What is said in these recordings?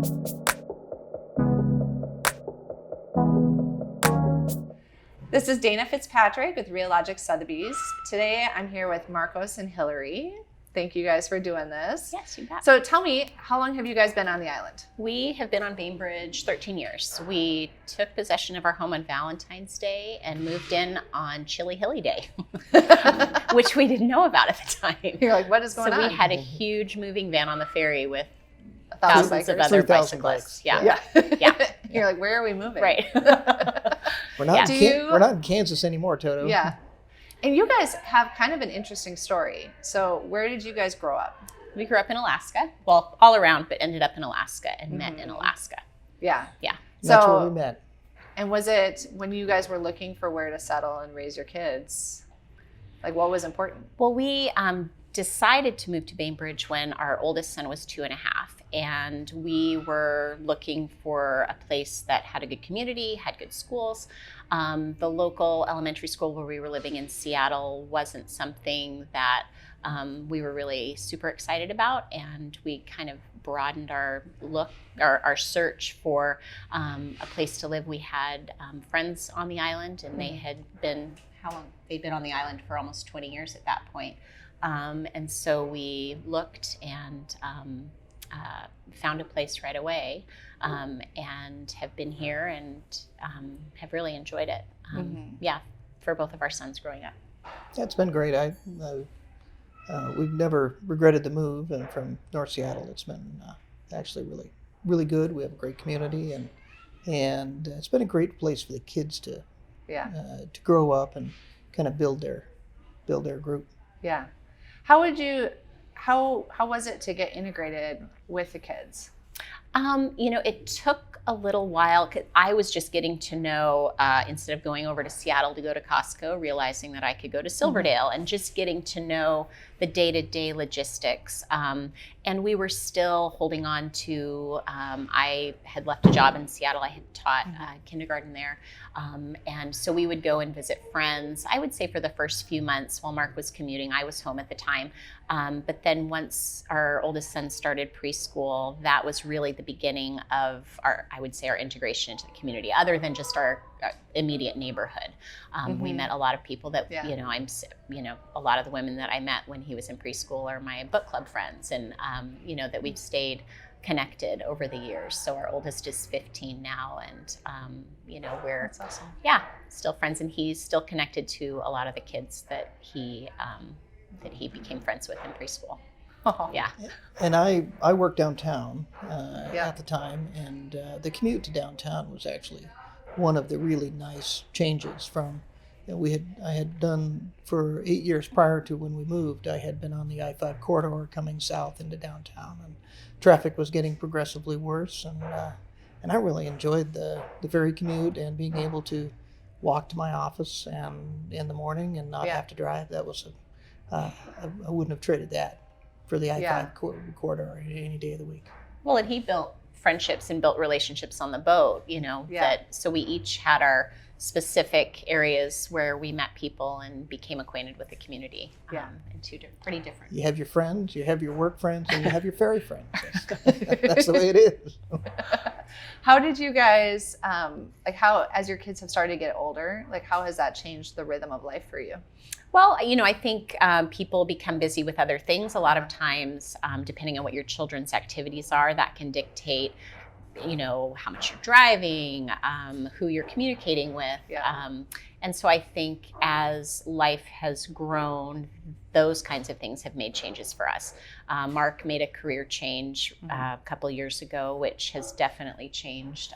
This is Dana Fitzpatrick with Real Logic Sotheby's. Today I'm here with Markos and Hillary. Thank you guys for doing this. Yes, you bet. So tell me, how long have you guys been on the island? We have been on Bainbridge 13 years. We took possession of our home on Valentine's Day and moved in on Chilly Hilly Day, which we didn't know about at the time. You're like, what is going on? So we had a huge moving van on the ferry with 1,000 thousands of bikers. other 3,000 bicyclists. bikes. Yeah. You're like, where are we moving? Right. We're not, Yeah. we're not in Kansas anymore, Toto. Yeah. And you guys have kind of an interesting story. So where did you guys grow up? We grew up in Alaska. Well, all around, but ended up in Alaska and met in Alaska. Yeah. Yeah. That's where we met. And was it when you guys were looking for where to settle and raise your kids, like what was important? Well, we decided to move to Bainbridge when our oldest son was 2.5. And we were looking for a place that had a good community, had good schools. The local elementary school where we were living in Seattle wasn't something that we were really super excited about. And we kind of broadened our search for a place to live. We had friends on the island, and they had been, how long? They'd been on the island for almost 20 years at that point. And so we looked and found a place right away, and have been here and have really enjoyed it. Yeah, for both of our sons growing up. Yeah, it's been great. We've never regretted the move, and from North Seattle, it's been actually really, really good. We have a great community, and it's been a great place for the kids to grow up and kind of build their group. Yeah. How was it to get integrated with the kids? It took a little while, 'cause I was just getting to know, instead of going over to Seattle to go to Costco, realizing that I could go to Silverdale, and just getting to know the day-to-day logistics. And we were still holding on to, I had left a job in Seattle. I had taught kindergarten there. And so we would go and visit friends. I would say for the first few months while Mark was commuting, I was home at the time. But then once our oldest son started preschool, that was really the beginning of our integration into the community, other than just our immediate neighborhood. We met a lot of people that, a lot of the women that I met when he was in preschool are my book club friends, and, that we've stayed connected over the years. So our oldest is 15 now, and, we're That's awesome. Still friends, and he's still connected to a lot of the kids that he became friends with in preschool. Oh. Yeah. And I worked downtown at the time, and the commute to downtown was actually one of the really nice changes from I had done for 8 years prior to when we moved. I had been on the I-5 corridor coming south into downtown, and traffic was getting progressively worse, and I really enjoyed the ferry commute and being able to walk to my office and in the morning and not have to drive. That was I wouldn't have traded that for the I-5 corridor any day of the week. Well, and he built friendships and built relationships on the boat, so we each had our specific areas where we met people and became acquainted with the community. And pretty different. You have your friends, you have your work friends, and you have your ferry friends. That's the way it is. How did you guys, as your kids have started to get older, how has that changed the rhythm of life for you? Well, I think people become busy with other things. A lot of times, depending on what your children's activities are, that can dictate, how much you're driving, who you're communicating with. And so I think as life has grown, those kinds of things have made changes for us. Mark made a career change a couple of years ago, which has definitely changed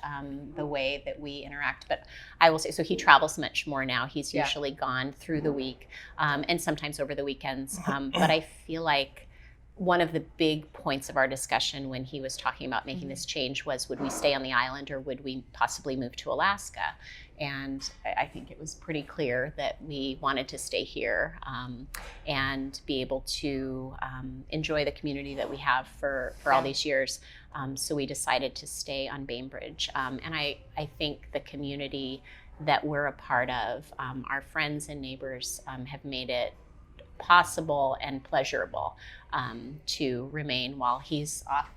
the way that we interact. But I will say, so he travels much more now. He's usually gone through the week and sometimes over the weekends. But I feel like one of the big points of our discussion when he was talking about making this change was, would we stay on the island or would we possibly move to Alaska? And I think it was pretty clear that we wanted to stay here and be able to enjoy the community that we have for all these years. So we decided to stay on Bainbridge. And I think the community that we're a part of, our friends and neighbors have made it possible and pleasurable to remain while he's off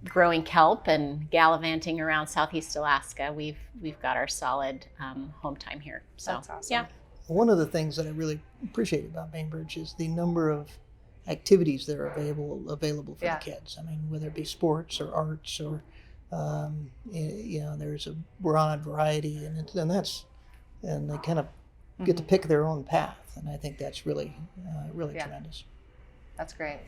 growing kelp and gallivanting around Southeast Alaska, we've got our solid home time here. So That's awesome. yeah. One of the things that I really appreciate about Bainbridge is the number of activities that are available for the kids. I mean, whether it be sports or arts or there's a broad variety, and they kind of get to pick their own path, and I think that's really tremendous. That's great.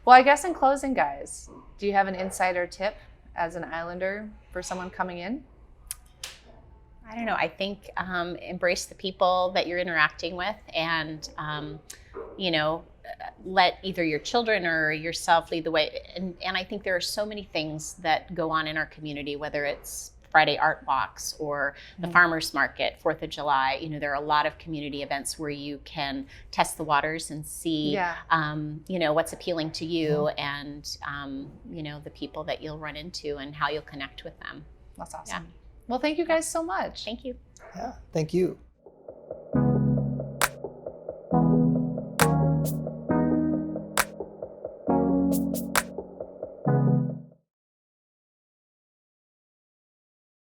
Well, I guess in closing, guys, do you have an insider tip as an Islander for someone coming in? I don't know. I think embrace the people that you're interacting with, and let either your children or yourself lead the way. And I think there are so many things that go on in our community, whether it's Friday Art Walks or the Farmers Market, 4th of July. There are a lot of community events where you can test the waters and see, what's appealing to you and, the people that you'll run into and how you'll connect with them. That's awesome. Yeah. Well, thank you guys so much. Thank you. Yeah, thank you.